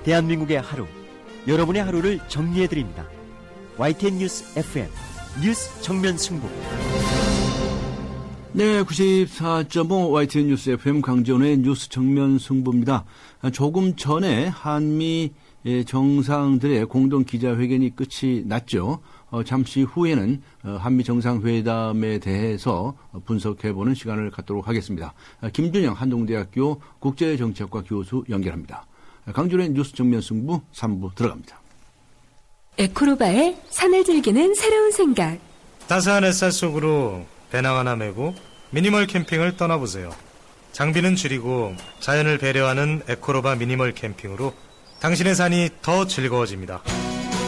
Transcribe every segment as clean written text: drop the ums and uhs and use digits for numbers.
대한민국의 하루, 여러분의 하루를 정리해드립니다. YTN 뉴스 FM, 뉴스 정면 승부. 네, 94.5 YTN 뉴스 FM 강지원의 뉴스 정면 승부입니다. 조금 전에 한미 정상들의 공동 기자회견이 끝이 났죠. 잠시 후에는 한미 정상회담에 대해서 분석해보는 시간을 갖도록 하겠습니다. 김준영 한동대학교 국제정치학과 교수 연결합니다. 강준의 뉴스 정면 승부 3부 들어갑니다. 에코로바의 산을 즐기는 새로운 생각. 따스한 햇살 속으로 배낭 하나 메고 미니멀 캠핑을 떠나보세요. 장비는 줄이고 자연을 배려하는 에코로바 미니멀 캠핑으로 당신의 산이 더 즐거워집니다.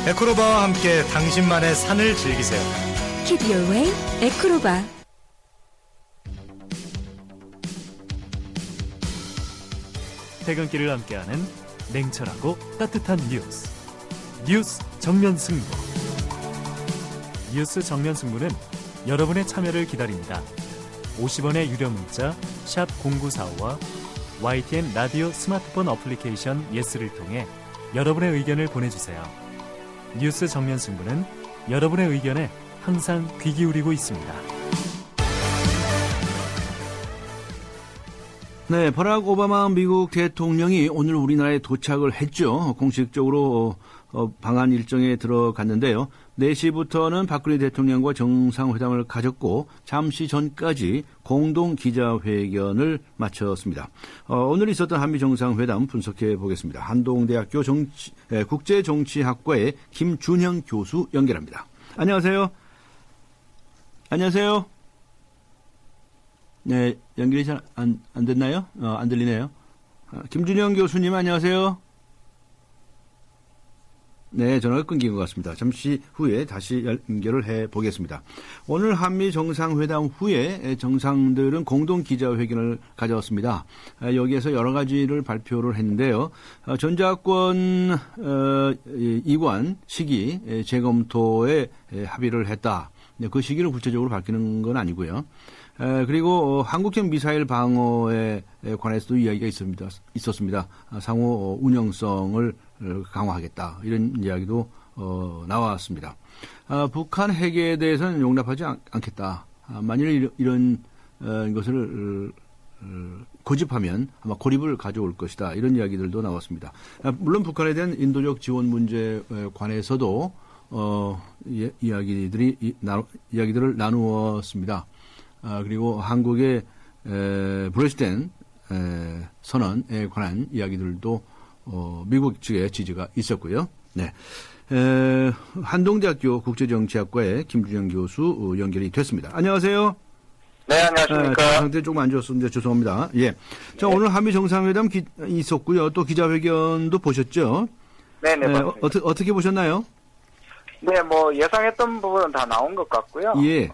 에코로바와 함께 당신만의 산을 즐기세요. Keep your way, 에코로바. 퇴근길을 함께하는 냉철하고 따뜻한 뉴스. 뉴스 정면 승부. 뉴스 정면 승부는 여러분의 참여를 기다립니다. 50원의 유료 문자 샵 0945와 YTN 라디오 스마트폰 어플리케이션 예스를 통해 여러분의 의견을 보내주세요. 뉴스 정면 승부는 여러분의 의견에 항상 귀 기울이고 있습니다. 네, 버락 오바마 미국 대통령이 오늘 우리나라에 도착을 했죠. 공식적으로 방한 일정에 들어갔는데요. 4시부터는 박근혜 대통령과 정상회담을 가졌고 잠시 전까지 공동 기자회견을 마쳤습니다. 오늘 있었던 한미 정상회담 분석해 보겠습니다. 한동대학교 국제정치학과의 김준형 교수 연결합니다. 안녕하세요. 안녕하세요. 네, 연결이 잘 안 됐나요? 안 들리네요. 김준영 교수님 안녕하세요. 네, 전화가 끊긴 것 같습니다. 잠시 후에 다시 연결을 해 보겠습니다. 오늘 한미 정상회담 후에 정상들은 공동 기자회견을 가져왔습니다. 여기에서 여러 가지를 발표를 했는데요. 전자권 이관 시기 재검토에 합의를 했다. 그 시기를 구체적으로 밝히는 건 아니고요. 그리고 한국형 미사일 방어에 관해서도 이야기가 있었습니다. 상호 운영성을 강화하겠다. 이런 이야기도 나왔습니다. 북한 핵에 대해서는 용납하지 않겠다. 만일 이런 것을 고집하면 아마 고립을 가져올 것이다. 이런 이야기들도 나왔습니다. 물론 북한에 대한 인도적 지원 문제에 관해서도 이야기들을 나누었습니다. 그리고 한국의 브레스덴 선언에 관한 이야기들도 미국 측의 지지가 있었고요. 네, 한동대학교 국제정치학과의 김준영 교수 연결이 됐습니다. 안녕하세요. 네, 안녕하십니까. 상태 조금 안 좋았었는데 죄송합니다. 예, 자, 오늘 한미 정상회담 있었고요. 또 기자회견도 보셨죠? 네, 맞습니다. 어떻게 보셨나요? 네, 뭐 예상했던 부분은 다 나온 것 같고요. 예.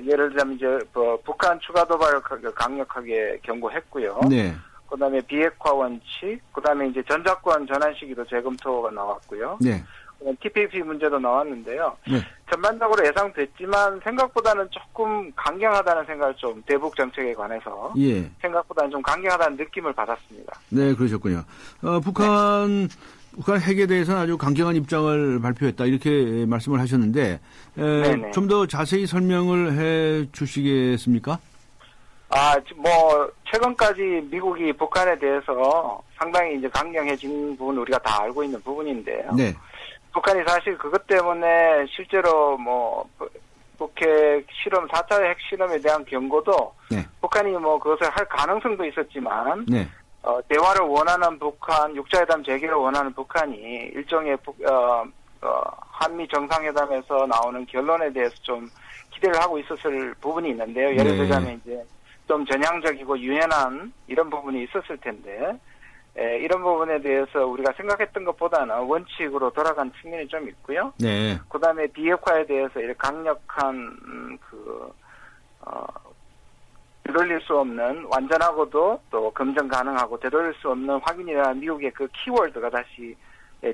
예를 들자면 이제 북한 추가 도발을 강력하게 경고했고요. 네. 그다음에 비핵화 원칙, 그다음에 이제 전자권 전환 시기도 재검토가 나왔고요. 네. TPP 문제도 나왔는데요. 네. 전반적으로 예상됐지만 생각보다는 조금 강경하다는 생각을 좀 대북 정책에 관해서 예. 생각보다는 좀 강경하다는 느낌을 받았습니다. 네, 그러셨군요. 북한 핵에 대해서는 아주 강경한 입장을 발표했다 이렇게 말씀을 하셨는데 좀 더 자세히 설명을 해 주시겠습니까? 최근까지 미국이 북한에 대해서 상당히 이제 강경해진 부분 우리가 다 알고 있는 부분인데요. 네. 북한이 사실 그것 때문에 실제로 북핵 실험, 4차 핵 실험에 대한 경고도 네. 북한이 그것을 할 가능성도 있었지만 네. 대화를 원하는 북한, 육자회담 재개를 원하는 북한이 일종의 한미 정상회담에서 나오는 결론에 대해서 좀 기대를 하고 있었을 부분이 있는데요. 예를 들자면 이제 좀 전향적이고 유연한 이런 부분이 있었을 텐데, 이런 부분에 대해서 우리가 생각했던 것보다는 원칙으로 돌아간 측면이 좀 있고요. 네. 그다음에 비핵화에 대해서 이렇게 강력한 되돌릴 수 없는 완전하고도 또 검증 가능하고 되돌릴 수 없는 확인이라는 미국의 그 키워드가 다시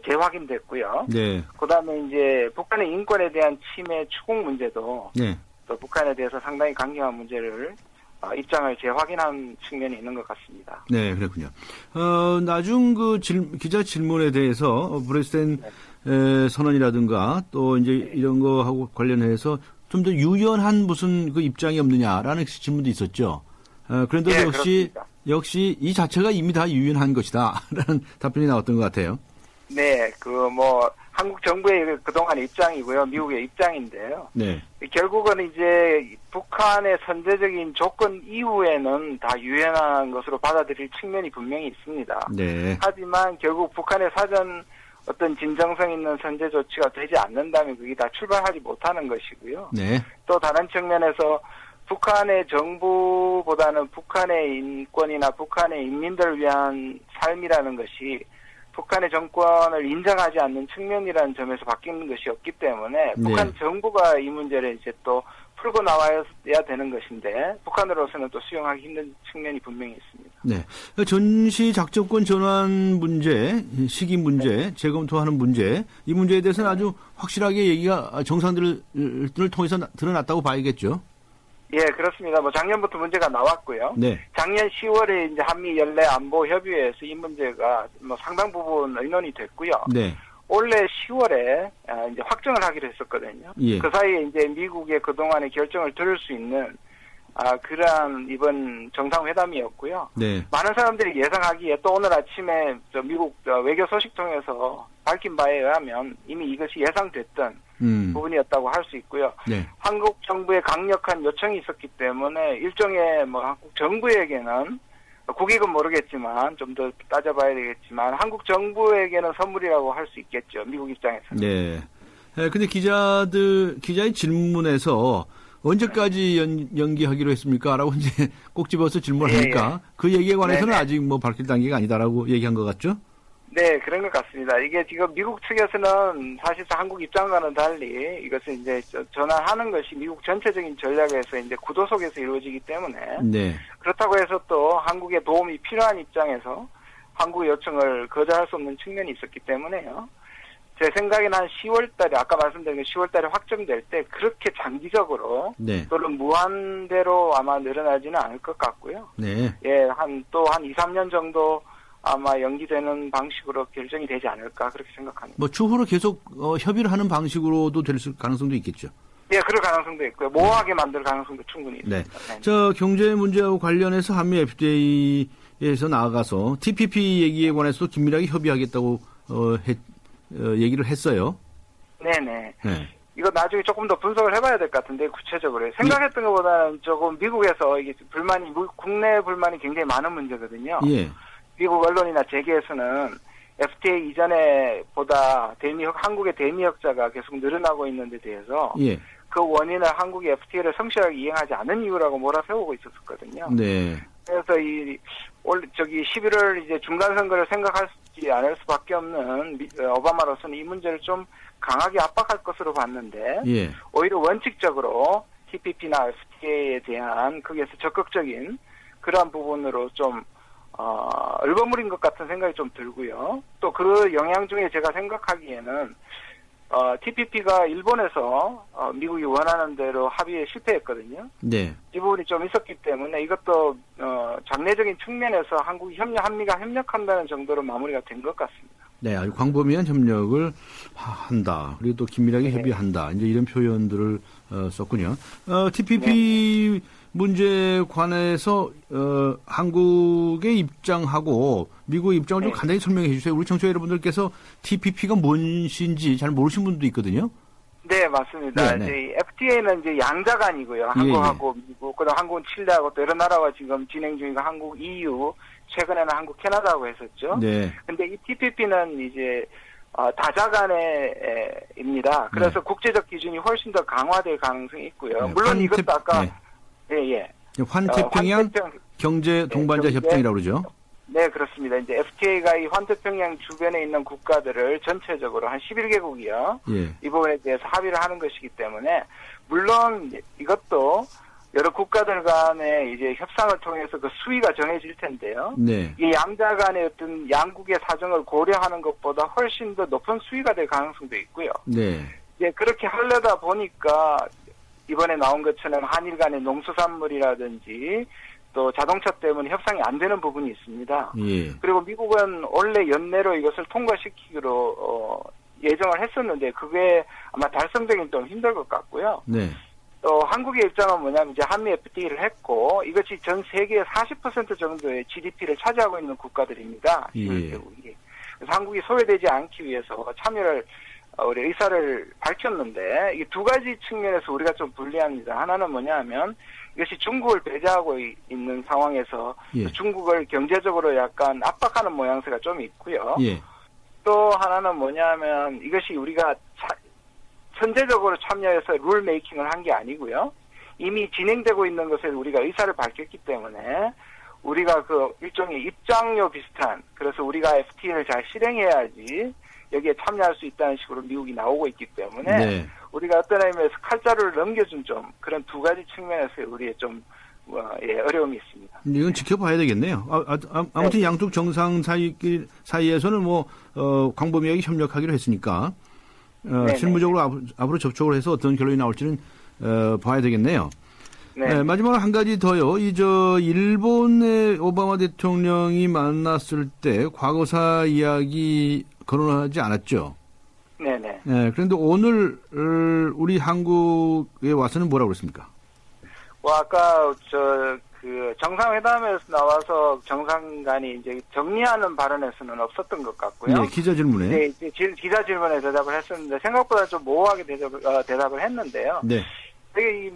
재확인됐고요. 네. 그다음에 이제 북한의 인권에 대한 침해 추궁 문제도 네. 또 북한에 대해서 상당히 강경한 문제를 입장을 재확인한 측면이 있는 것 같습니다. 네, 그렇군요. 나중 기자 질문에 대해서 브레스텐 선언이라든가 또 이제 이런 거하고 관련해서 좀 더 유연한 무슨 그 입장이 없느냐라는 질문도 있었죠. 그런데 네, 역시 이 자체가 이미 다 유연한 것이다라는 답변이 나왔던 것 같아요. 네, 한국 정부의 그동안의 입장이고요. 미국의 입장인데요. 네. 결국은 이제 북한의 선제적인 조건 이후에는 다 유연한 것으로 받아들일 측면이 분명히 있습니다. 네. 하지만 결국 북한의 사전 어떤 진정성 있는 선제 조치가 되지 않는다면 그게 다 출발하지 못하는 것이고요. 네. 또 다른 측면에서 북한의 정부보다는 북한의 인권이나 북한의 인민들을 위한 삶이라는 것이 북한의 정권을 인정하지 않는 측면이라는 점에서 바뀌는 것이 없기 때문에 북한 정부가 이 문제를 이제 또 풀고 나와야 되는 것인데 북한으로서는 또 수용하기 힘든 측면이 분명히 있습니다. 네, 전시 작전권 전환 문제, 시기 문제, 재검토하는 문제, 이 문제에 대해서는 아주 확실하게 얘기가 정상들을 통해서 드러났다고 봐야겠죠. 예, 그렇습니다. 작년부터 문제가 나왔고요. 네. 작년 10월에 이제 한미 연례 안보 협의회에서 이 문제가 상당 부분 의논이 됐고요. 네. 올해 10월에 이제 확정을 하기로 했었거든요. 예. 그 사이에 이제 미국의 그동안의 결정을 들을 수 있는 그러한 이번 정상회담이었고요. 네. 많은 사람들이 예상하기에 또 오늘 아침에 미국 외교 소식통에서 밝힌 바에 의하면 이미 이것이 예상됐던 부분이었다고 할 수 있고요. 네. 한국 정부의 강력한 요청이 있었기 때문에 일종의 한국 정부에게는 국익은 모르겠지만 좀 더 따져봐야 되겠지만 한국 정부에게는 선물이라고 할 수 있겠죠. 미국 입장에서는. 네. 근데 기자의 질문에서 언제까지 연기하기로 했습니까? 라고 이제 꼭 집어서 질문하니까 그 얘기에 관해서는 네네. 아직 밝힐 단계가 아니다라고 얘기한 것 같죠? 네, 그런 것 같습니다. 이게 지금 미국 측에서는 사실상 한국 입장과는 달리 이것을 이제 전환하는 것이 미국 전체적인 전략에서 이제 구도 속에서 이루어지기 때문에 네. 그렇다고 해서 또 한국의 도움이 필요한 입장에서 한국의 요청을 거절할 수 없는 측면이 있었기 때문에요. 제 생각에는 한 10월 달에, 아까 말씀드린 10월 달에 확정될 때 그렇게 장기적으로 네. 또는 무한대로 아마 늘어나지는 않을 것 같고요. 네. 예, 한 2, 3년 정도 아마 연기되는 방식으로 결정이 되지 않을까 그렇게 생각합니다. 추후로 계속 협의를 하는 방식으로도 될 가능성도 있겠죠. 예, 그럴 가능성도 있고요. 모호하게 만들 가능성도 충분히 있습니다. 네. 경제 문제하고 관련해서 한미 FTA에서 나아가서 TPP 얘기에 관해서도 긴밀하게 협의하겠다고 얘기를 했어요. 네네. 네. 이거 나중에 조금 더 분석을 해봐야 될 것 같은데 구체적으로 생각했던 것보다는 조금 미국에서 이게 국내 불만이 굉장히 많은 문제거든요. 예. 미국 언론이나 재계에서는 FTA 이전에 보다 한국의 대미역자가 계속 늘어나고 있는 데 대해서 예. 그 원인을 한국이 FTA를 성실하게 이행하지 않은 이유라고 몰아세우고 있었거든요. 네. 그래서 11월 이제 중간 선거를 생각하지 않을 수밖에 없는 오바마로서는 이 문제를 좀 강하게 압박할 것으로 봤는데 예. 오히려 원칙적으로 TPP나 FTA에 대한 거기에서 적극적인 그러한 부분으로 좀 얼버무린 것 같은 생각이 좀 들고요. 또 그 영향 중에 제가 생각하기에는 TPP가 일본에서 미국이 원하는 대로 합의에 실패했거든요. 네. 이 부분이 좀 있었기 때문에 이것도 장래적인 측면에서 한미가 협력한다는 정도로 마무리가 된 것 같습니다. 네, 아주 광범위한 협력을 한다. 그리고 또 긴밀하게 협의한다. 이제 이런 표현들을 썼군요. TPP 문제에 관해서 한국의 입장하고 미국의 입장을 좀 간단히 설명해 주세요. 우리 청취자 여러분들께서 TPP가 무엇인지 잘 모르시는 분도 있거든요. 네, 맞습니다. 이제 FTA는 이제 양자간이고요. 한국하고 미국, 그다음 한국은 칠레하고 또 여러 나라와 지금 진행 중인 한국, EU, 최근에는 한국, 캐나다하고 했었죠. 네. 근데 이 TPP는 이제 다자간에입니다. 그래서 국제적 기준이 훨씬 더 강화될 가능성이 있고요. 물론 이것도 아까 환태평양 경제 동반자 협정이라고 그러죠. 네, 그렇습니다. 이제 FTA가 이 환태평양 주변에 있는 국가들을 전체적으로 한 11개국이요. 예. 이 부분에 대해서 합의를 하는 것이기 때문에 물론 이것도 여러 국가들 간의 이제 협상을 통해서 그 수위가 정해질 텐데요. 네. 이 양자 간의 어떤 양국의 사정을 고려하는 것보다 훨씬 더 높은 수위가 될 가능성도 있고요. 네. 예, 그렇게 하려다 보니까 이번에 나온 것처럼 한일 간의 농수산물이라든지 또 자동차 때문에 협상이 안 되는 부분이 있습니다. 예. 그리고 미국은 원래 연내로 이것을 통과시키기로 예정을 했었는데 그게 아마 달성되긴 좀 힘들 것 같고요. 네. 또 한국의 입장은 뭐냐면 이제 한미 FTA를 했고 이것이 전 세계의 40% 정도의 GDP를 차지하고 있는 국가들입니다. 예. 미국이. 그래서 한국이 소외되지 않기 위해서 참여를 우리 의사를 밝혔는데 이 두 가지 측면에서 우리가 좀 불리합니다. 하나는 뭐냐면 이것이 중국을 배제하고 있는 상황에서 예. 중국을 경제적으로 약간 압박하는 모양새가 좀 있고요. 예. 또 하나는 뭐냐면 이것이 우리가 선제적으로 참여해서 룰 메이킹을 한 게 아니고요. 이미 진행되고 있는 것에 우리가 의사를 밝혔기 때문에 우리가 그 일종의 입장료 비슷한 그래서 우리가 FTA를 잘 실행해야지 여기에 참여할 수 있다는 식으로 미국이 나오고 있기 때문에 네. 우리가 어떤 의미에서 칼자루를 넘겨준 좀 그런 두 가지 측면에서 우리의 좀 어려움이 있습니다. 이건 지켜봐야 되겠네요. 아무튼 네. 양쪽 정상 사이에서는 광범위하게 협력하기로 했으니까 실무적으로 앞으로 접촉을 해서 어떤 결론이 나올지는 봐야 되겠네요. 네. 네, 마지막으로 한 가지 더요. 일본의 오바마 대통령이 만났을 때 과거사 이야기 거론하지 않았죠. 네네. 네, 그런데 오늘 우리 한국에 와서는 뭐라고 그랬습니까? 아까 정상회담에서 나와서 정상 간이 이제 정리하는 발언에서는 없었던 것 같고요. 네, 기자 질문에. 네, 이제 기자 질문에 대답을 했었는데 생각보다 좀 모호하게 대답을 했는데요. 네.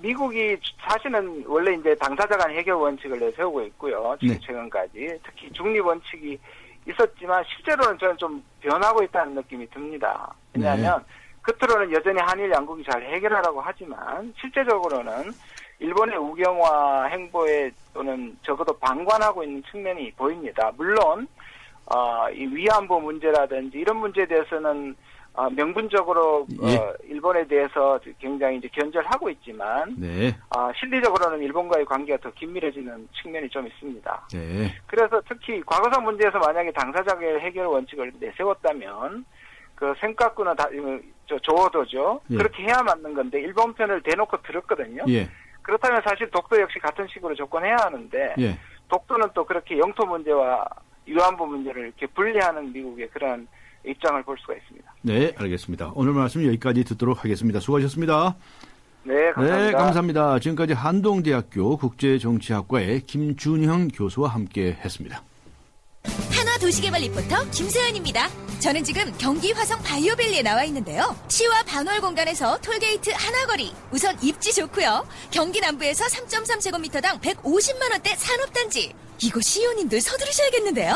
미국이 사실은 원래 이제 당사자 간 해결 원칙을 내세우고 있고요. 네. 최근까지 특히 중립 원칙이 있었지만 실제로는 저는 좀 변하고 있다는 느낌이 듭니다. 왜냐하면 겉으로는 여전히 한일 양국이 잘 해결하라고 하지만 실제적으로는 일본의 우경화 행보에 또는 적어도 방관하고 있는 측면이 보입니다. 물론 이 위안부 문제라든지 이런 문제에 대해서는 명분적으로 일본에 대해서 굉장히 이제 견제하고 있지만 네. 실리적으로는 일본과의 관계가 더 긴밀해지는 측면이 좀 있습니다. 네. 그래서 특히 과거사 문제에서 만약에 당사자의 해결 원칙을 내세웠다면 그 생각구나 조어도죠. 예. 그렇게 해야 맞는 건데 일본 편을 대놓고 들었거든요. 예. 그렇다면 사실 독도 역시 같은 식으로 접근해야 하는데 예. 독도는 또 그렇게 영토 문제와 위안부 문제를 이렇게 분리하는 미국의 그런 입장을 볼 수가 있습니다. 네, 알겠습니다. 오늘 말씀 여기까지 듣도록 하겠습니다. 수고하셨습니다. 네, 감사합니다. 네, 감사합니다. 지금까지 한동대학교 국제정치학과의 김준형 교수와 함께 했습니다. 한화 도시개발 리포터 김소연입니다. 저는 지금 경기 화성 바이오밸리에 나와 있는데요. 시와 반월 공간에서 톨게이트 하나거리. 우선 입지 좋고요. 경기 남부에서 3.3제곱미터당 150만 원대 산업단지. 이거 시의원님들 서두르셔야겠는데요.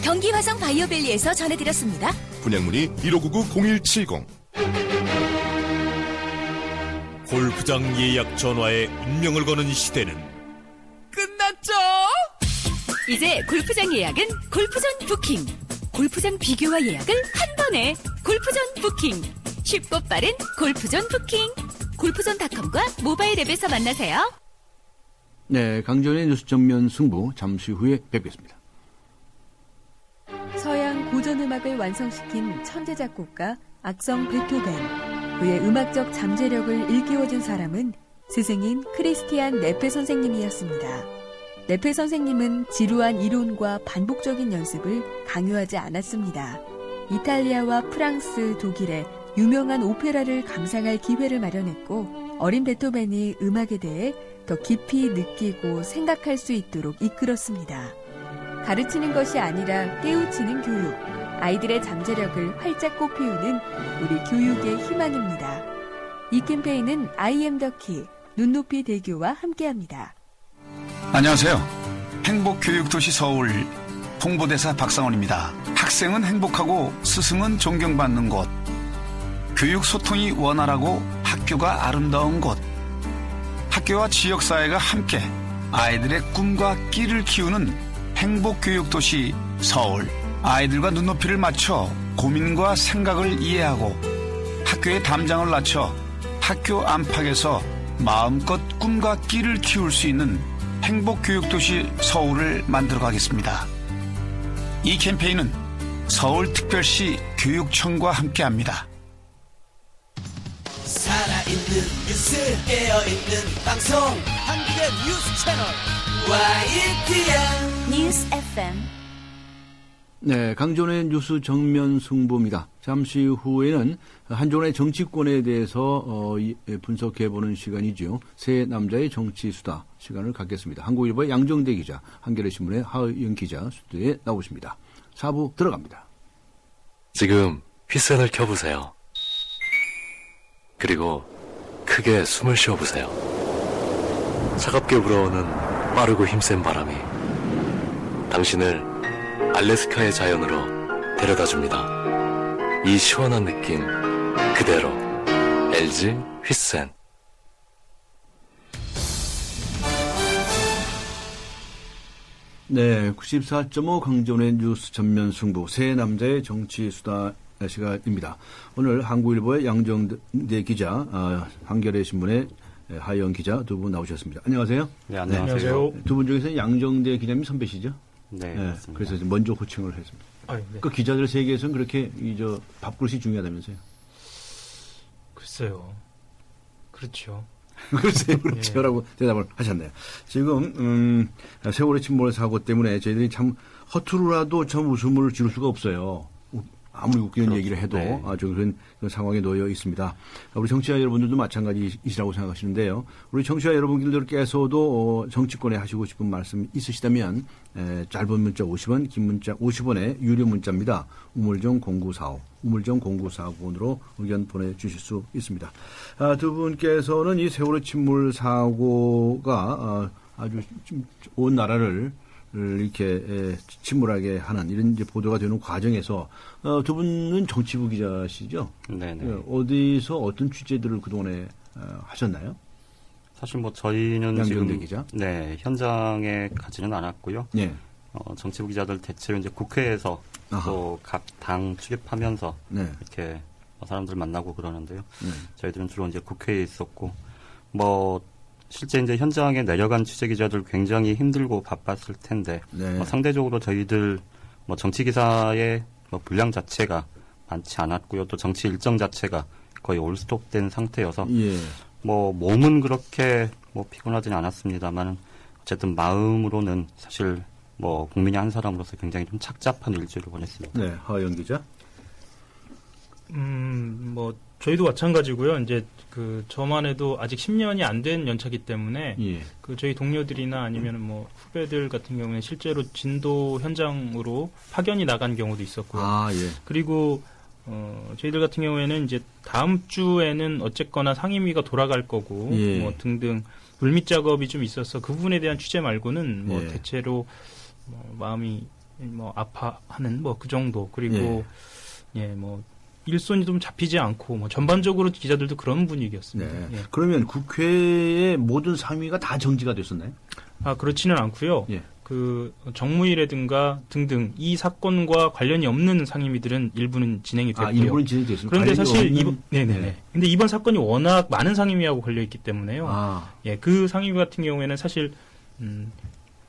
경기 화성 바이오밸리에서 전해드렸습니다. 분양문의 1599-0170. 골프장 예약 전화에 운명을 거는 시대는 끝났죠? 이제 골프장 예약은 골프존 부킹. 골프장 비교와 예약을 한 번에 골프존 부킹. 쉽고 빠른 골프존 부킹. 골프존닷컴과 모바일 앱에서 만나세요. 네, 강전의 뉴스 전면 승부 잠시 후에 뵙겠습니다. 서양 고전음악을 완성시킨 천재 작곡가 악성 베토벤. 그의 음악적 잠재력을 일깨워준 사람은 스승인 크리스티안 네페 선생님이었습니다. 네페 선생님은 지루한 이론과 반복적인 연습을 강요하지 않았습니다. 이탈리아와 프랑스, 독일의 유명한 오페라를 감상할 기회를 마련했고 어린 베토벤이 음악에 대해 더 깊이 느끼고 생각할 수 있도록 이끌었습니다. 가르치는 것이 아니라 깨우치는 교육, 아이들의 잠재력을 활짝 꽃피우는 우리 교육의 희망입니다. 이 캠페인은 I am the key, 눈높이 대교와 함께합니다. 안녕하세요. 행복교육도시 서울 홍보대사 박상원입니다. 학생은 행복하고 스승은 존경받는 곳, 교육 소통이 원활하고 학교가 아름다운 곳, 학교와 지역사회가 함께 아이들의 꿈과 끼를 키우는 행복교육도시 서울. 아이들과 눈높이를 맞춰 고민과 생각을 이해하고 학교의 담장을 낮춰 학교 안팎에서 마음껏 꿈과 끼를 키울 수 있는 행복교육도시 서울을 만들어 가겠습니다. 이 캠페인은 서울특별시 교육청과 함께합니다. 살아있는 있는 뉴스 깨어있는 방송 한국의 뉴스 채널 YTN 뉴스 FM. 네, 강존의 뉴스 정면 승부입니다. 잠시 후에는 한존의 정치권에 대해서 분석해보는 시간이죠. 세 남자의 정치 수다 시간을 갖겠습니다. 한국일보의 양정대 기자, 한겨레신문의 하의연 기자 스튜디오에 나오십니다. 4부 들어갑니다. 지금 휘센을 켜보세요. 그리고 크게 숨을 쉬어보세요. 차갑게 불어오는 빠르고 힘센 바람이 당신을 알래스카의 자연으로 데려다줍니다. 이 시원한 느낌 그대로 LG 휘센. 네, 94.5 강존의 뉴스 전면 승부 세 남자의 정치 수다 시간입니다. 오늘 한국일보의 양정대 기자, 한겨레 신문의 하영 기자 두 분 나오셨습니다. 안녕하세요. 네, 안녕하세요. 두 분 중에서 양정대 기자님 선배시죠? 네, 네, 맞습니다. 그래서 먼저 호칭을 했습니다. 네. 그 기자들 세계에서는 그렇게 밥그릇이 중요하다면서요? 글쎄요. 그렇죠. 글쎄요, 그렇죠라고 대답을 하셨네요. 지금 세월의 침몰 사고 때문에 저희들이 참 허투루라도 참 웃음을 지를 수가 없어요. 아무리 웃기는 얘기를 해도 네. 아주 그런 상황에 놓여 있습니다. 우리 청취자 여러분들도 마찬가지이시라고 생각하시는데요. 우리 청취자 여러분들께서도 정치권에 하시고 싶은 말씀 있으시다면 짧은 문자 50원, 긴 문자 50원의 유료 문자입니다. 우물정 0945, 우물정 0945번으로 의견 보내주실 수 있습니다. 두 분께서는 이 세월의 침몰 사고가 아주 온 나라를 이렇게 침몰하게 하는 이런 이제 보도가 되는 과정에서 두 분은 정치부 기자시죠? 네네. 어디서 어떤 취재들을 그동안에 하셨나요? 사실 뭐 저희는 양정대 지금 기자? 네, 현장에 가지는 않았고요. 네. 정치부 기자들 대체로 이제 국회에서 또 각 당 출입하면서 네. 이렇게 사람들 만나고 그러는데요. 네. 저희들은 주로 이제 국회에 있었고 뭐 실제 이제 현장에 내려간 취재 기자들 굉장히 힘들고 바빴을 텐데 네. 상대적으로 저희들 뭐 정치 기사의 분량 자체가 많지 않았고요. 또 정치 일정 자체가 거의 올스톱된 상태여서 예. 뭐 몸은 그렇게 뭐 피곤하지는 않았습니다만 어쨌든 마음으로는 사실 뭐 국민의 한 사람으로서 굉장히 좀 착잡한 일주일을 보냈습니다. 네, 하영 기자. 뭐 저희도 마찬가지고요. 이제 저만 해도 아직 10년이 안 된 연차기 때문에 예. 저희 동료들이나 아니면 뭐 후배들 같은 경우는 실제로 진도 현장으로 파견이 나간 경우도 있었고요. 아, 예. 그리고 저희들 같은 경우에는 이제 다음 주에는 어쨌거나 상임위가 돌아갈 거고 예. 뭐 등등 물밑 작업이 좀 있어서 그 부분에 대한 취재 말고는 뭐 예. 대체로 마음이 뭐 아파하는 뭐 그 정도. 그리고 뭐 일손이 좀 잡히지 않고 뭐 전반적으로 기자들도 그런 분위기였습니다. 네. 예. 그러면 국회의 모든 상임위가 다 정지가 됐었나요? 그렇지는 않고요. 예. 정무위라든가 등등 이 사건과 관련이 없는 상임위들은 일부는 진행이 됐고요. 일부는 진행이 됐습니다. 그런데 사실 없는... 네네네. 근데 이번 사건이 워낙 많은 상임위하고 걸려 있기 때문에요. 그 상임위 같은 경우에는 사실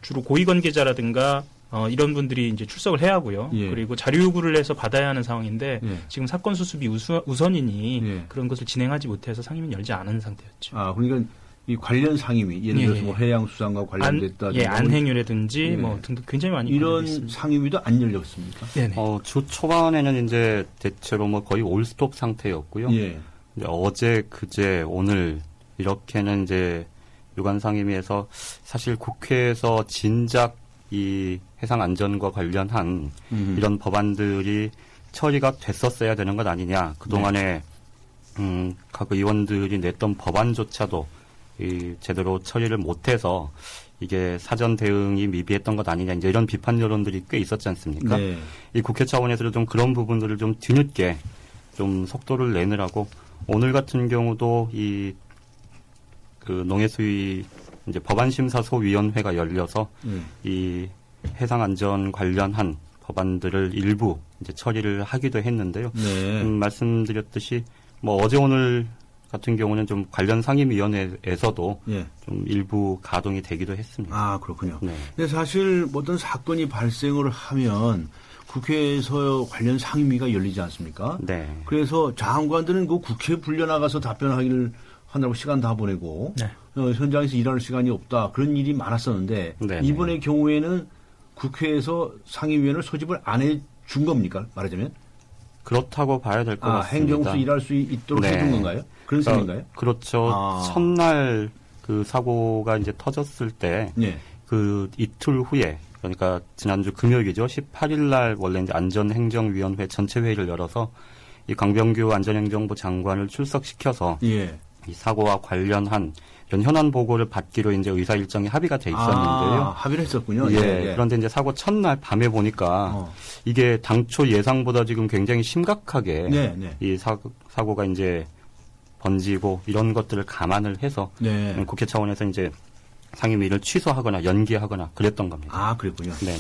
주로 고위 관계자라든가 이런 분들이 이제 출석을 해야 하고요. 예. 그리고 자료 요구를 해서 받아야 하는 상황인데 지금 사건 수습이 우선이니 그런 것을 진행하지 못해서 상임위는 열지 않은 상태였죠. 그러니까 이 관련 상임위, 예를 들어서 뭐 해양수산과 관련됐다든지 안행유라든지 뭐 등등 굉장히 많이 이런 상임위도 안 열렸습니까? 네네. 주 초반에는 이제 대체로 뭐 거의 올스톱 상태였고요. 예. 이제 어제, 그제, 오늘 이렇게는 이제 유관 상임위에서 사실 국회에서 진작 이 해상 안전과 관련한 이런 법안들이 처리가 됐었어야 되는 것 아니냐. 그동안에 각 의원들이 냈던 법안조차도 제대로 처리를 못해서 이게 사전 대응이 미비했던 것 아니냐. 이제 이런 비판 여론들이 꽤 있었지 않습니까? 네. 이 국회 차원에서도 좀 그런 부분들을 좀 뒤늦게 좀 속도를 내느라고 오늘 같은 경우도 농해수위 이제 법안심사소위원회가 열려서 이 해상안전 관련한 법안들을 일부 이제 처리를 하기도 했는데요. 네. 말씀드렸듯이 뭐 어제 오늘 같은 경우는 좀 관련 상임위원회에서도 좀 일부 가동이 되기도 했습니다. 그렇군요. 네. 근데 사실 어떤 사건이 발생을 하면 국회에서 관련 상임위가 열리지 않습니까? 네. 그래서 장관들은 그 국회에 불려나가서 답변하기를 하느라고 시간 다 보내고 네. 현장에서 일하는 시간이 없다. 그런 일이 많았었는데 네네. 이번의 경우에는 국회에서 상임위원을 소집을 안 해준 겁니까? 말하자면? 그렇다고 봐야 될 것 같습니다. 행정부에서 일할 수 있도록 네. 해준 건가요? 그런 셈인가요? 그렇죠. 첫날 그 사고가 이제 터졌을 때 그 이틀 후에 그러니까 지난주 금요일이죠. 18일 날 원래 이제 안전행정위원회 전체 회의를 열어서 이 강병규 안전행정부 장관을 출석시켜서 이 사고와 관련한 이런 현안 보고를 받기로 이제 의사 일정이 합의가 돼 있었는데요. 합의를 했었군요. 예. 그런데 이제 사고 첫날 밤에 보니까 이게 당초 예상보다 지금 굉장히 심각하게 이 사고가 이제 번지고 이런 것들을 감안을 해서 국회 차원에서 이제 상임위를 취소하거나 연기하거나 그랬던 겁니다. 그랬군요. 네.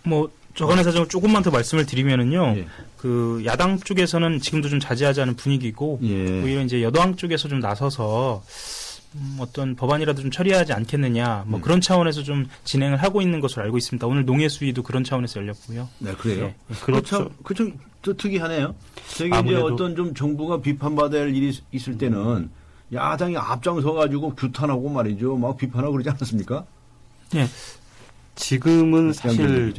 뭐 저간의 사정을 조금만 더 말씀을 드리면은요. 그 야당 쪽에서는 지금도 좀 자제하자는 분위기고 오히려 이제 여당 쪽에서 좀 나서서 어떤 법안이라도 좀 처리하지 않겠느냐 뭐 그런 차원에서 좀 진행을 하고 있는 것으로 알고 있습니다. 오늘 농해수위도 그런 차원에서 열렸고요. 네, 그래요. 그렇죠. 그좀 특이하네요. 저기 이제 어떤 좀 정부가 비판받아야 할 일이 있을 때는 야당이 앞장서 가지고 규탄하고 말이죠, 막 비판하고 그러지 않았습니까? 네. 지금은 사실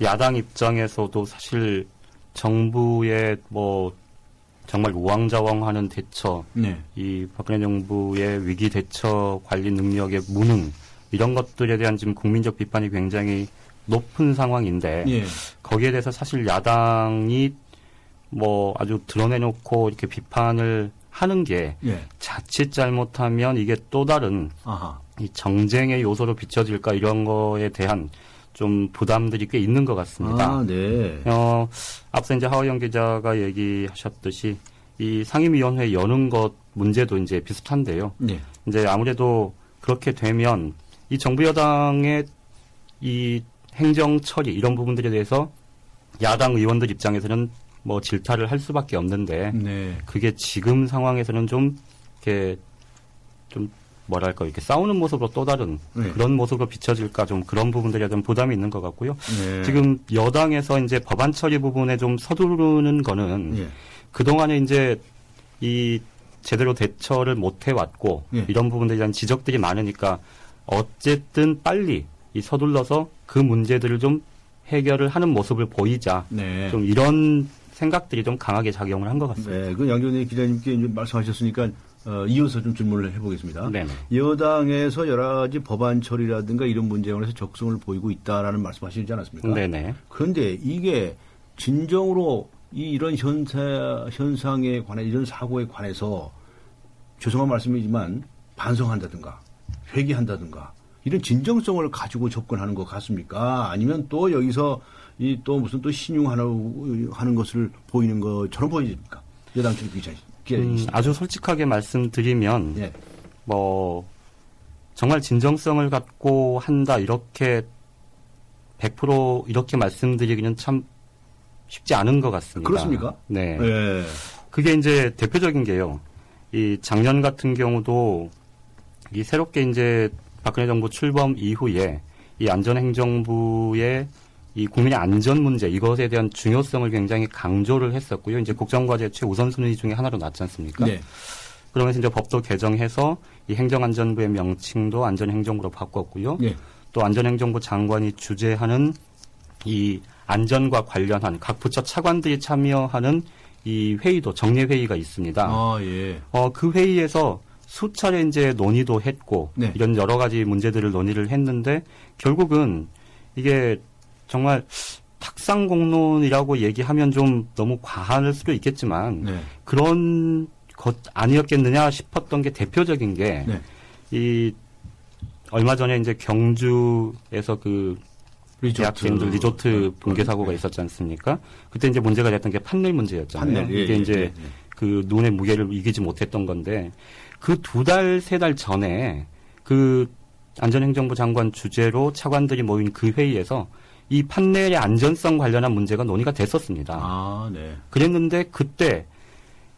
야당 입장에서도 사실 정부의 뭐 정말 우왕좌왕하는 대처, 이 박근혜 정부의 위기 대처 관리 능력의 무능 이런 것들에 대한 지금 국민적 비판이 굉장히 높은 상황인데 거기에 대해서 사실 야당이 뭐 아주 드러내놓고 이렇게 비판을 하는 게 자칫 잘못하면 이게 또 다른 이 정쟁의 요소로 비춰질까 이런 거에 대한 좀 부담들이 꽤 있는 것 같습니다. 앞서 이제 하호영 기자가 얘기하셨듯이 이 상임위원회 여는 것 문제도 이제 비슷한데요. 이제 아무래도 그렇게 되면 이 정부 여당의 이 행정 처리 이런 부분들에 대해서 야당 의원들 입장에서는 뭐 질타를 할 수밖에 없는데 그게 지금 상황에서는 좀 이렇게 좀 뭐랄까 이렇게 싸우는 모습으로 또 다른 그런 모습으로 비춰질까 좀 그런 부분들에 좀 부담이 있는 것 같고요. 지금 여당에서 이제 법안 처리 부분에 좀 서두르는 거는 그동안에 이제 이 제대로 대처를 못 해왔고 이런 부분들에 대한 지적들이 많으니까 어쨌든 빨리 이 서둘러서 그 문제들을 좀 해결을 하는 모습을 보이자 좀 이런 생각들이 좀 강하게 작용을 한 것 같습니다. 네, 그 양준희 기자님께 이제 말씀하셨으니까 이어서 좀 질문을 해보겠습니다. 네네. 여당에서 여러 가지 법안 처리라든가 이런 문제에 관해서 적성을 보이고 있다라는 말씀하시지 않았습니까? 네네. 그런데 이게 진정으로 이런 현상에 관해 이런 사고에 관해서 죄송한 말씀이지만 반성한다든가 회개한다든가 이런 진정성을 가지고 접근하는 것 같습니까? 아니면 또 여기서 또 무슨 또 신용하는 것을 보이는 것처럼 보이십니까? 여당 쪽 기자님. 아주 솔직하게 말씀드리면 뭐 정말 진정성을 갖고 한다 이렇게 100% 이렇게 말씀드리기는 참 쉽지 않은 것 같습니다. 그렇습니까? 네. 그게 이제 대표적인 게요. 이 작년 같은 경우도 이 새롭게 이제 박근혜 정부 출범 이후에 이 안전행정부의 이 국민의 안전 문제 이것에 대한 중요성을 굉장히 강조를 했었고요. 이제 국정과제 최우선 순위 중에 하나로 놨지 않습니까? 그러면서 이제 법도 개정해서 이 행정안전부의 명칭도 안전행정부로 바꿨고요. 또 안전행정부 장관이 주재하는 이 안전과 관련한 각 부처 차관들이 참여하는 이 회의도 정례회의가 있습니다. 그 회의에서 수차례 이제 논의도 했고 이런 여러 가지 문제들을 논의를 했는데 결국은 이게 정말 탁상공론이라고 얘기하면 좀 너무 과할 수도 있겠지만 그런 것 아니었겠느냐 싶었던 게 대표적인 게 이 얼마 전에 이제 경주에서 그 대학생들 리조트 붕괴 사고가 있었지 않습니까? 그때 이제 문제가 됐던 게 판넬 문제였잖아요. 이게 이제 그 눈의 무게를 이기지 못했던 건데 그 2달, 3달 전에 그 안전행정부 장관 주재로 차관들이 모인 그 회의에서 이 판넬의 안전성 관련한 문제가 논의가 됐었습니다. 그랬는데 그때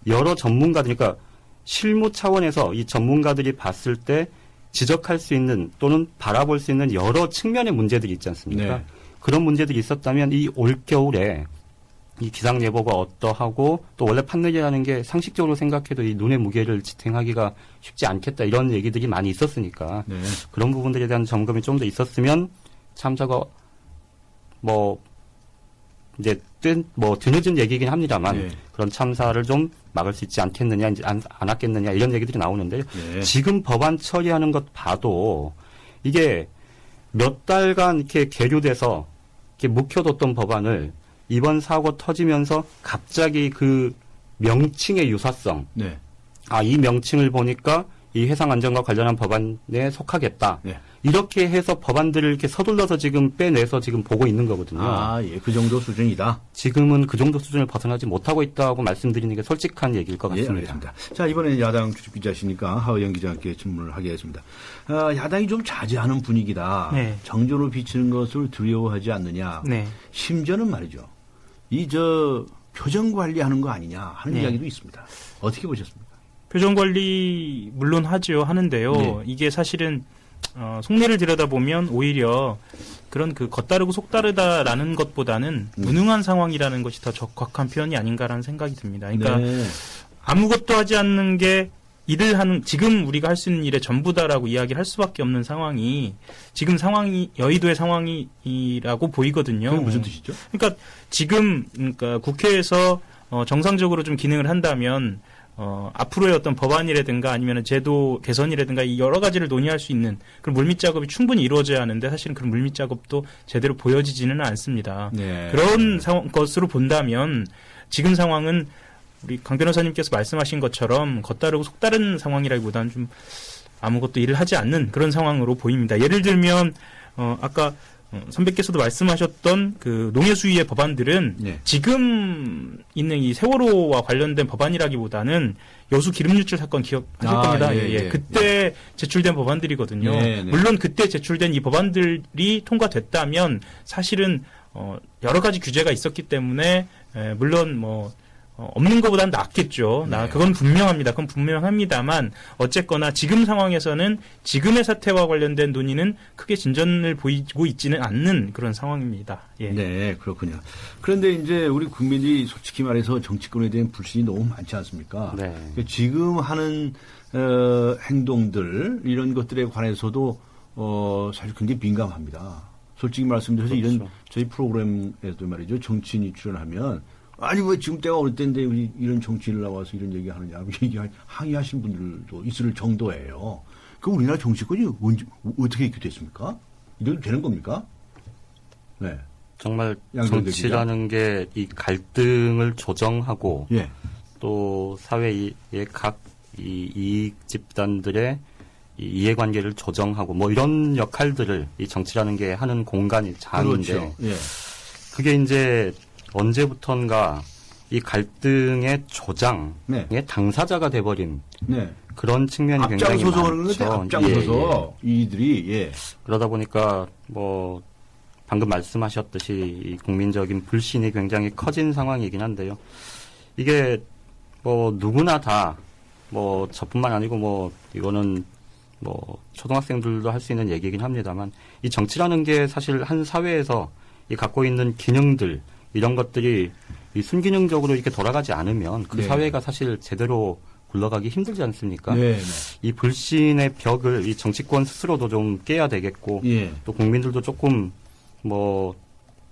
여러 전문가들, 그러니까 실무 차원에서 이 전문가들이 봤을 때 지적할 수 있는 또는 바라볼 수 있는 여러 측면의 문제들이 있지 않습니까? 그런 문제들이 있었다면 이 올겨울에 이 기상 예보가 어떠하고 또 원래 판넬이라는 게 상식적으로 생각해도 이 눈의 무게를 지탱하기가 쉽지 않겠다 이런 얘기들이 많이 있었으니까 네. 그런 부분들에 대한 점검이 좀 더 있었으면 참사가 뭐 이제 드늦은 얘기긴 합니다만 네. 그런 참사를 좀 막을 수 있지 않겠느냐, 이제 않았겠느냐 이런 얘기들이 나오는데요. 네. 지금 법안 처리하는 것 봐도 이게 몇 달간 이렇게 계류돼서 이렇게 묵혀뒀던 법안을 이번 사고 터지면서 갑자기 그 명칭의 유사성, 네. 이 명칭을 보니까 이 해상 안전과 관련한 법안에 속하겠다. 네. 이렇게 해서 법안들을 이렇게 서둘러서 지금 빼내서 지금 보고 있는 거거든요. 예, 그 정도 수준이다. 지금은 그 정도 수준을 벗어나지 못하고 있다고 말씀드리는 게 솔직한 얘기일 것 같습니다. 예, 알겠습니다. 자, 이번에는 야당 출입 기자시니까 하의영 기자께 질문을 하겠습니다. 야당이 좀 자제하는 분위기다. 네. 정조로 비치는 것을 두려워하지 않느냐. 네. 심지어는 말이죠. 표정 관리하는 거 아니냐 하는 네. 이야기도 있습니다. 어떻게 보셨습니까? 표정 관리 물론 하는데요. 네. 이게 사실은 속내를 들여다보면 오히려 그런 그 겉다르고 속다르다라는 것보다는 무능한 상황이라는 것이 더 적확한 표현이 아닌가라는 생각이 듭니다. 그러니까 네. 아무것도 하지 않는 게 지금 우리가 할 수 있는 일의 전부다라고 이야기를 할 수밖에 없는 상황이 지금 상황이 여의도의 상황이라고 보이거든요. 그게 무슨 뜻이죠? 그러니까 지금 국회에서 정상적으로 좀 기능을 한다면 앞으로의 어떤 법안이라든가 아니면 제도 개선이라든가 이 여러 가지를 논의할 수 있는 그런 물밑 작업이 충분히 이루어져야 하는데 사실은 그런 물밑 작업도 제대로 보여지지는 않습니다. 네. 그런 것으로 본다면 지금 상황은 우리 강 변호사님께서 말씀하신 것처럼 겉다르고 속다른 상황이라기보다는 좀 아무것도 일을 하지 않는 그런 상황으로 보입니다. 예를 들면 아까 선배께서도 말씀하셨던 그 농해 수위의 법안들은 네. 지금 있는 이 세월호와 관련된 법안이라기보다는 여수 기름 유출 사건 기억하실 겁니다. 예. 그때 제출된 법안들이거든요. 네. 물론 그때 제출된 이 법안들이 통과됐다면 사실은 여러 가지 규제가 있었기 때문에 물론 없는 것보다는 낫겠죠. 네. 그건 분명합니다. 그건 분명합니다만 어쨌거나 지금 상황에서는 지금의 사태와 관련된 논의는 크게 진전을 보이고 있지는 않는 그런 상황입니다. 예. 네, 그렇군요. 그런데 이제 우리 국민이 솔직히 말해서 정치권에 대한 불신이 너무 많지 않습니까? 네. 그러니까 지금 하는 행동들 이런 것들에 관해서도 사실 굉장히 민감합니다. 솔직히 말씀드려서 그렇죠. 이런 저희 프로그램에도 말이죠. 정치인이 출연하면 아니 왜 지금 때가 어느 때인데 이런 정치인을 나와서 이런 얘기하느냐 항의하시는 분들도 있을 정도예요. 그럼 우리나라 정치권이 어떻게 이렇게 됐습니까? 이래도 되는 겁니까? 네. 정말 정치라는 게 이 갈등을 조정하고 예. 또 사회의 각 이익 집단들의 이해관계를 조정하고 뭐 이런 역할들을 이 정치라는 게 하는 공간이 장인데 그렇죠. 예. 그게 이제 언제부턴가 이 갈등의 조장의 당사자가 돼버린 그런 측면이 굉장히 많죠. 앞장서서 이들이 그러다 보니까 뭐 방금 말씀하셨듯이 이 국민적인 불신이 굉장히 커진 상황이긴 한데요. 이게 뭐 누구나 다 뭐 저뿐만 아니고 뭐 이거는 뭐 초등학생들도 할 수 있는 얘기긴 합니다만 이 정치라는 게 사실 한 사회에서 이 갖고 있는 기능들 이런 것들이 이 순기능적으로 이렇게 돌아가지 않으면 그 사회가 사실 제대로 굴러가기 힘들지 않습니까? 이 불신의 벽을 이 정치권 스스로도 좀 깨야 되겠고 또 국민들도 조금 뭐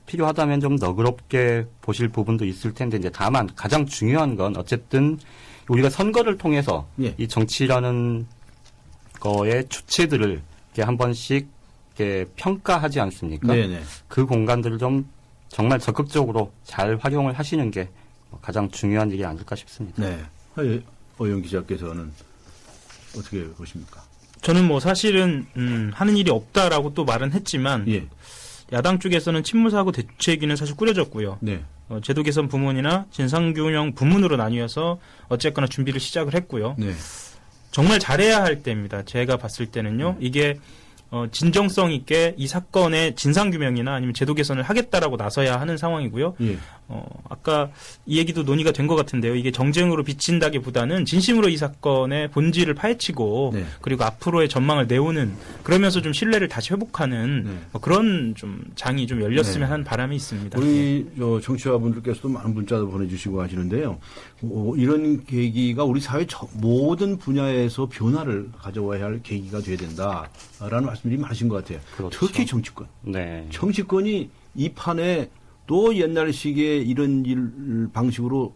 필요하다면 좀 너그럽게 보실 부분도 있을 텐데 이제 다만 가장 중요한 건 어쨌든 우리가 선거를 통해서 이 정치라는 거의 주체들을 이렇게 한 번씩 이렇게 평가하지 않습니까? 그 공간들을 좀 정말 적극적으로 잘 활용을 하시는 게 가장 중요한 일이 아닐까 싶습니다. 네. 어영 기자께서는 어떻게 보십니까? 저는 뭐 사실은 하는 일이 없다라고 또 말은 했지만 야당 쪽에서는 친무사고 대책위는 사실 꾸려졌고요. 제도 개선 부문이나 진상규명 부문으로 나뉘어서 어쨌거나 준비를 시작을 했고요. 정말 잘해야 할 때입니다. 제가 봤을 때는요. 이게 진정성 있게 이 사건의 진상규명이나 아니면 제도 개선을 하겠다라고 나서야 하는 상황이고요. 아까 이 얘기도 논의가 된 것 같은데요. 이게 정쟁으로 비친다기보다는 진심으로 이 사건의 본질을 파헤치고 네. 그리고 앞으로의 전망을 내오는 그러면서 좀 신뢰를 다시 회복하는 그런 좀 장이 좀 열렸으면 네. 하는 바람이 있습니다. 우리 청취자분들께서도 많은 문자도 보내주시고 하시는데요. 이런 계기가 우리 사회 모든 분야에서 변화를 가져와야 할 계기가 돼야 된다라는 말씀들이 많으신 것 같아요. 그렇죠. 특히 정치권. 네. 정치권이 이 판에 또 옛날식의 이런 방식으로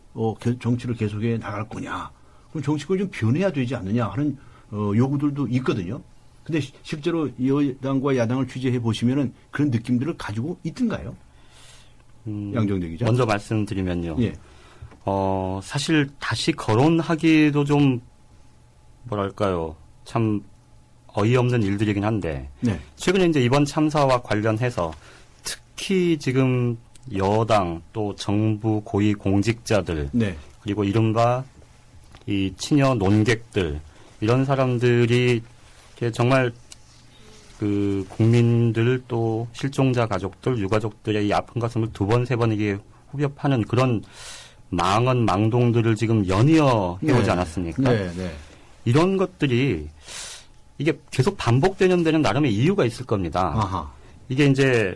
정치를 계속해 나갈 거냐. 그럼 정치권이 좀 변해야 되지 않느냐 하는 요구들도 있거든요. 근데 실제로 여당과 야당을 취재해 보시면은 그런 느낌들을 가지고 있던가요? 양정대 기자. 먼저 말씀드리면요. 예. 사실 다시 거론하기도 좀 뭐랄까요. 참 어이없는 일들이긴 한데 네. 최근에 이제 이번 참사와 관련해서 특히 지금 여당 또 정부 고위 공직자들 네. 그리고 이른바 이 친여 논객들 이런 사람들이 정말 그 국민들 또 실종자 가족들 유가족들의 이 아픈 가슴을 두 번 세 번 이게 후벼파는 그런 망언 망동들을 지금 연이어 해오지 네. 않았습니까? 네. 네. 이런 것들이 이게 계속 반복되는 데는 나름의 이유가 있을 겁니다. 아하. 이게 이제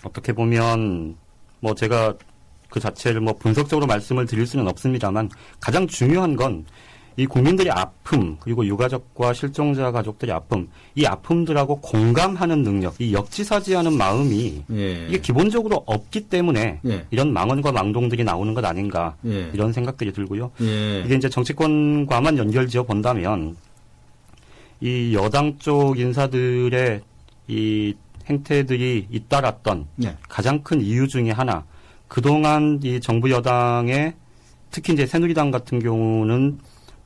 어떻게 보면 뭐 제가 그 자체를 뭐 분석적으로 말씀을 드릴 수는 없습니다만 가장 중요한 건 이 국민들의 아픔 그리고 유가족과 실종자 가족들의 아픔 이 아픔들하고 공감하는 능력 이 역지사지하는 마음이 예. 이게 기본적으로 없기 때문에 예. 이런 망언과 망동들이 나오는 것 아닌가 예. 이런 생각들이 들고요. 예. 이게 이제 정치권과만 연결지어 본다면 이 여당 쪽 인사들의 이 행태들이 잇따랐던 네. 가장 큰 이유 중에 하나 그동안 이 정부 여당의 특히 이제 새누리당 같은 경우는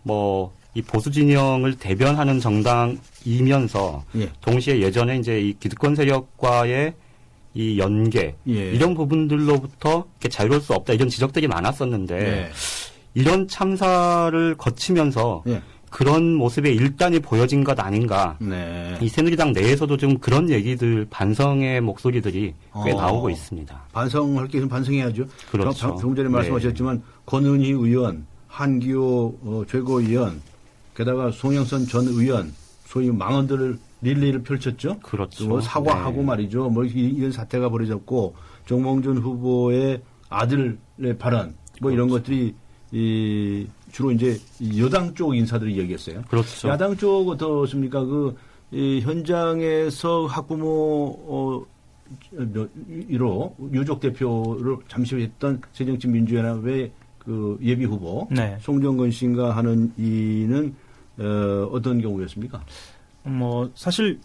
뭐 이 보수 진영을 대변하는 정당이면서 예. 동시에 예전에 이제 이 기득권 세력과의 이 연계 예. 이런 부분들로부터 이렇게 자유로울 수 없다 이런 지적들이 많았었는데 예. 이런 참사를 거치면서 예. 그런 모습의 일단이 보여진 것 아닌가. 네. 이 새누리당 내에서도 좀 그런 얘기들 반성의 목소리들이 꽤 나오고 있습니다. 반성할 게 있으면 반성해야죠. 그렇죠. 조금 전에 말씀하셨지만 권은희 의원, 한기호 최고위원, 게다가 송영선 전 의원 소위 망언들을 릴레이를 펼쳤죠. 그렇죠. 뭐 사과하고 네. 말이죠. 뭐 이런 사태가 벌어졌고 정몽준 후보의 아들의 발언 뭐 이런 것들이 주로 이제 여당 쪽 인사들이 얘기했어요. 그렇죠. 야당 쪽 어떻습니까? 현장에서 학부모 1호 유족 대표를 잠시 했던 새정치민주연합의 그 예비 후보 네. 송정건 씨인가 하는 이는 어떤 경우였습니까? 뭐 사실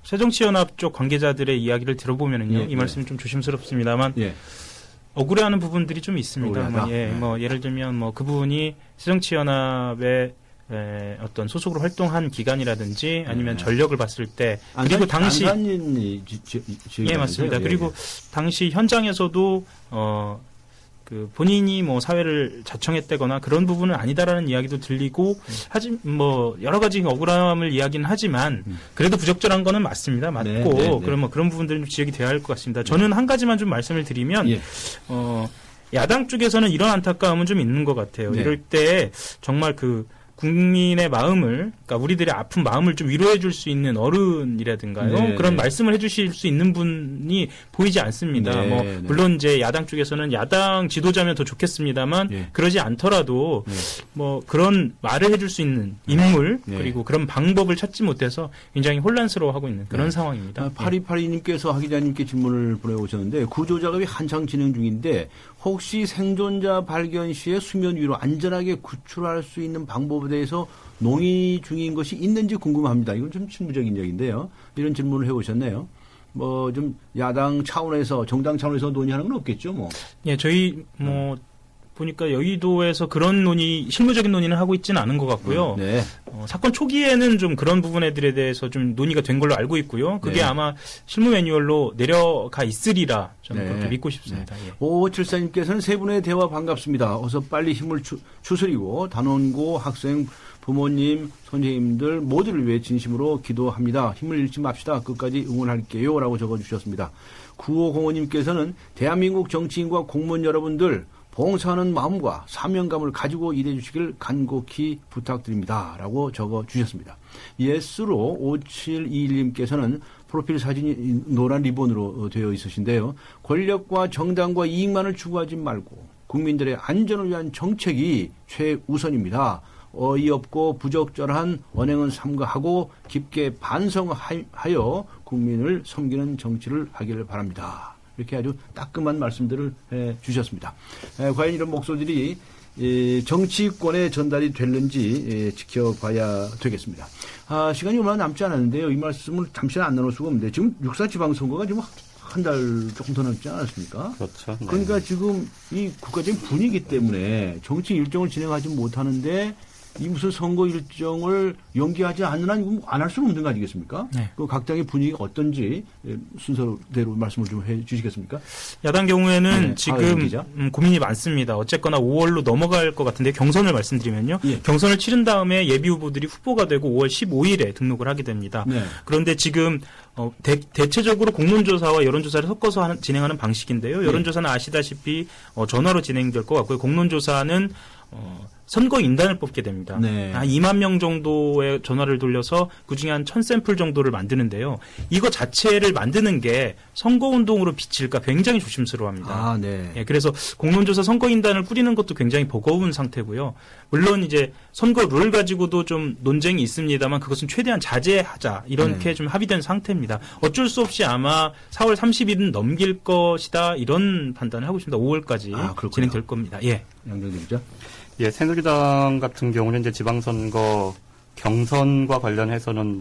새정치연합 쪽 관계자들의 이야기를 들어보면은요, 예, 이 말씀이 좀 조심스럽습니다만 예. 억울해하는 부분들이 좀 있습니다. 억울하다? 뭐 예를 들면 뭐 그분이 새정치연합의 어떤 소속으로 활동한 기간이라든지 아니면 전력을 봤을 때 그리고 당시 예 맞습니다. 그리고 당시 현장에서도 그 본인이 뭐 사회를 자청했다거나 그런 부분은 아니다라는 이야기도 들리고 하지 뭐 여러 가지 억울함을 이야기는 하지만 그래도 부적절한 거는 맞습니다. 맞고 네. 그러면 뭐 그런 부분들은 좀 지적이 돼야 할 것 같습니다. 저는 한 가지만 좀 말씀을 드리면 예. 야당 쪽에서는 이런 안타까움은 좀 있는 것 같아요. 네. 이럴 때 정말 그 국민의 마음을, 그러니까 우리들의 아픈 마음을 좀 위로해 줄 수 있는 어른이라든가요. 네. 그런 말씀을 해 주실 수 있는 분이 보이지 않습니다. 네. 뭐, 네. 물론 이제 야당 쪽에서는 야당 지도자면 더 좋겠습니다만, 네. 그러지 않더라도, 네. 뭐, 그런 말을 해 줄 수 있는 인물, 네. 그리고 그런 방법을 찾지 못해서 굉장히 혼란스러워하고 있는 그런 네. 상황입니다. 8282님께서 하 기자님께 질문을 보내오셨는데 구조작업이 한창 진행 중인데 혹시 생존자 발견 시에 수면 위로 안전하게 구출할 수 있는 방법에 대해서 논의 중인 것이 있는지 궁금합니다. 이건 좀 실무적인 얘기인데요. 이런 질문을 해오셨네요. 뭐 좀 야당 차원에서 정당 차원에서 논의하는 건 없겠죠, 뭐. 예, 저희 뭐 보니까 여의도에서 그런 논의, 실무적인 논의는 하고 있지는 않은 것 같고요. 네. 사건 초기에는 좀 그런 부분들에 대해서 좀 논의가 된 걸로 알고 있고요. 그게 네. 아마 실무 매뉴얼로 내려가 있으리라 저는 네. 그렇게 믿고 싶습니다. 예. 5574님께서는 세 분의 대화 반갑습니다. 어서 빨리 힘을 추스리고 단원고 학생 부모님, 선생님들 모두를 위해 진심으로 기도합니다. 힘을 잃지 맙시다. 끝까지 응원할게요. 라고 적어주셨습니다. 9505님께서는 대한민국 정치인과 공무원 여러분들 봉사하는 마음과 사명감을 가지고 일해 주시길 간곡히 부탁드립니다. 라고 적어주셨습니다. 예스로 5721님께서는 프로필 사진이 노란 리본으로 되어 있으신데요. 권력과 정당과 이익만을 추구하지 말고 국민들의 안전을 위한 정책이 최우선입니다. 어이없고 부적절한 언행은 삼가하고 깊게 반성하여 국민을 섬기는 정치를 하기를 바랍니다. 이렇게 아주 따끔한 말씀들을 해 주셨습니다. 과연 이런 목소리들이 정치권에 전달이 됐는지 지켜봐야 되겠습니다. 시간이 얼마 남지 않았는데요. 이 말씀을 잠시는 안 나눌 수가 없는데 지금 6.4 지방선거가 지금 한 달 조금 더 남지 않았습니까? 그렇죠. 네. 그러니까 지금 이 국가적인 분위기 때문에 정치 일정을 진행하지 못하는데 이 무슨 선거 일정을 연기하지 않는 한 이거 안 할 수는 없는 거 아니겠습니까? 네. 그 각 당의 분위기가 어떤지 순서대로 말씀을 좀 해 주시겠습니까? 야당 경우에는 네. 지금 고민이 많습니다. 어쨌거나 5월로 넘어갈 것 같은데 경선을 말씀드리면요. 예. 경선을 치른 다음에 예비 후보들이 후보가 되고 5월 15일에 등록을 하게 됩니다. 네. 그런데 지금 대체적으로 공론조사와 여론조사를 섞어서 진행하는 방식인데요. 여론조사는 아시다시피 전화로 진행될 것 같고요. 공론조사는 선거인단을 뽑게 됩니다. 네. 한 2만 명 정도의 전화를 돌려서 그중에 한 1000샘플 정도를 만드는데요. 이거 자체를 만드는 게 선거운동으로 비칠까 굉장히 조심스러워합니다. 네. 예, 그래서 공론조사 선거인단을 꾸리는 것도 굉장히 버거운 상태고요. 물론 이제 선거 룰 가지고도 좀 논쟁이 있습니다만 그것은 최대한 자제하자 이렇게 좀 합의된 상태입니다. 어쩔 수 없이 아마 4월 30일은 넘길 것이다 이런 판단을 하고 있습니다. 5월까지 진행될 겁니다. 예. 양정진 기자. 예, 새누리당 같은 경우는 이제 지방선거 경선과 관련해서는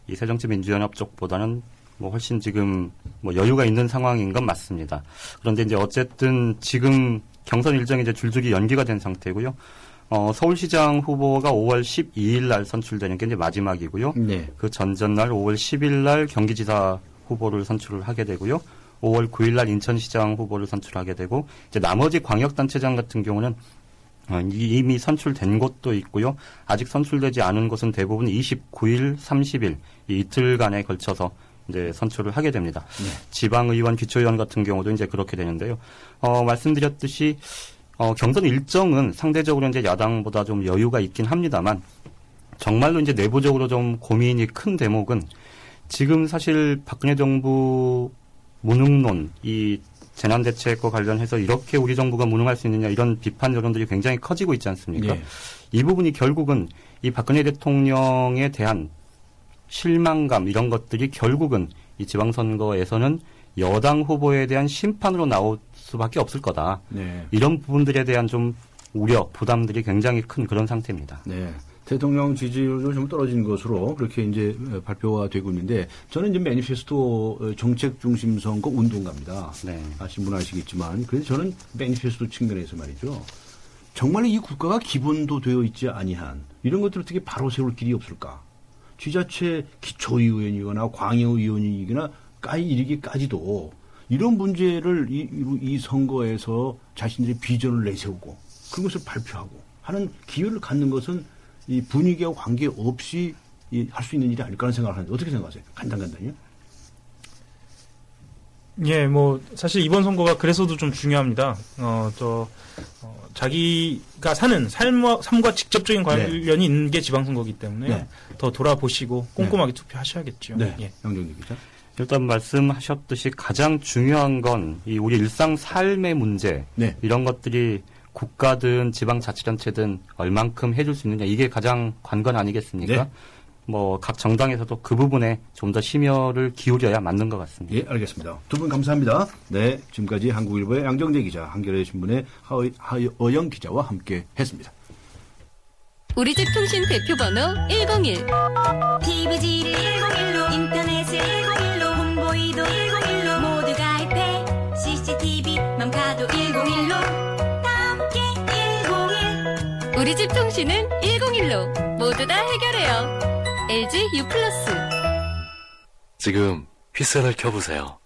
이 새정치민주연합 쪽보다는 훨씬 지금 여유가 있는 상황인 건 맞습니다. 그런데 이제 어쨌든 지금 경선 일정이 이제 줄줄이 연기가 된 상태고요. 서울시장 후보가 5월 12일 날 선출되는 게 이제 마지막이고요. 네. 그 전전날 5월 10일 날 경기지사 후보를 선출을 하게 되고요. 5월 9일 날 인천시장 후보를 선출하게 되고 이제 나머지 광역단체장 같은 경우는 이미 선출된 곳도 있고요. 아직 선출되지 않은 곳은 대부분 29일, 30일 이 이틀간에 걸쳐서 이제 선출을 하게 됩니다. 네. 지방의원, 기초의원 같은 경우도 이제 그렇게 되는데요. 말씀드렸듯이 경선 일정은 상대적으로 이제 야당보다 좀 여유가 있긴 합니다만 정말로 이제 내부적으로 좀 고민이 큰 대목은 지금 사실 박근혜 정부 무능론 이 재난대책과 관련해서 이렇게 우리 정부가 무능할 수 있느냐 이런 비판 여론들이 굉장히 커지고 있지 않습니까? 네. 이 부분이 결국은 이 박근혜 대통령에 대한 실망감 이런 것들이 결국은 이 지방선거에서는 여당 후보에 대한 심판으로 나올 수밖에 없을 거다. 네. 이런 부분들에 대한 좀 우려, 부담들이 굉장히 큰 그런 상태입니다. 네. 대통령 지지율도 좀 떨어진 것으로 그렇게 이제 발표가 되고 있는데 저는 이제 매니페스토 정책 중심 선거 운동가입니다. 네. 아시는 분은 아시겠지만 그래서 저는 매니페스토 측면에서 말이죠. 정말 이 국가가 기본도 되어 있지 아니한 이런 것들을 어떻게 바로 세울 길이 없을까? 지자체 기초의원이거나 광역의원이거나 이르기까지도 이런 문제를 이 선거에서 자신들의 비전을 내세우고 그것을 발표하고 하는 기회를 갖는 것은 이 분위기와 관계없이 할 수 있는 일이 아닐까 하는 생각을 하는데 어떻게 생각하세요? 간단히요? 예, 사실 이번 선거가 그래서도 좀 중요합니다. 자기가 사는 삶과 직접적인 관련이 있는 게 지방선거이기 때문에 네. 더 돌아보시고 꼼꼼하게 투표하셔야겠죠. 네. 예. 양정진 기자. 일단 말씀하셨듯이 가장 중요한 건 이 우리 일상 삶의 문제 네. 이런 것들이 국가든 지방자치단체든 얼만큼 해줄 수 있느냐 이게 가장 관건 아니겠습니까? 네. 각 정당에서도 그 부분에 좀 더 심혈을 기울여야 맞는 것 같습니다. 예, 알겠습니다. 두 분 감사합니다. 네, 지금까지 한국일보의 양정재 기자, 한겨레 신문의 하어영 기자와 함께했습니다. 우리 집 통신 대표번호 101. TV지를 101로, 인터넷을 101로, 홍보이도 101로, 모두 가입해. CCTV만 가도 101로. 우리 집 통신은 101로 모두 다 해결해요. LG U+. 지금 휘센을 켜보세요.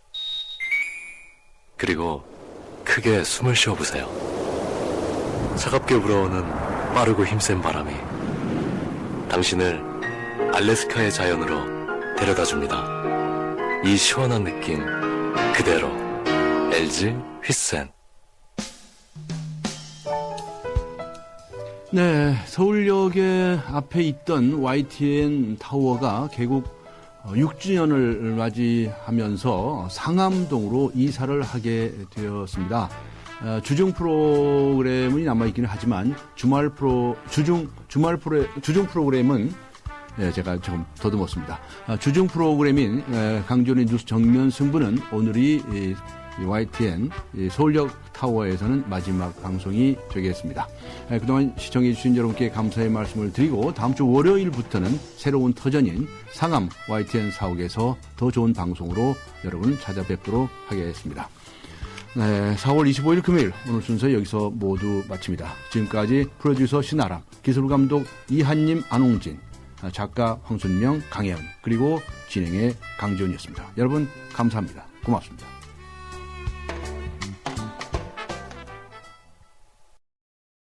그리고 크게 숨을 쉬어보세요. 차갑게 불어오는 빠르고 힘센 바람이 당신을 알래스카의 자연으로 데려다줍니다. 이 시원한 느낌 그대로 LG 휘센. 네, 서울역에 앞에 있던 YTN 타워가 개국 6주년을 맞이하면서 상암동으로 이사를 하게 되었습니다. 주중 프로그램이 남아있기는 하지만 주중 프로그램은 제가 조금 더듬었습니다. 주중 프로그램인 강준의 뉴스 정면 승부는 오늘이 YTN 서울역 타워에서는 마지막 방송이 되겠습니다. 그동안 시청해주신 여러분께 감사의 말씀을 드리고 다음 주 월요일부터는 새로운 터전인 상암 YTN 사옥에서 더 좋은 방송으로 여러분을 찾아뵙도록 하겠습니다. 네, 4월 25일 금요일 오늘 순서 여기서 모두 마칩니다. 지금까지 프로듀서 신아람, 기술감독 이한님, 안홍진, 작가 황순명, 강혜연, 그리고 진행의 강지원이었습니다. 여러분 감사합니다. 고맙습니다.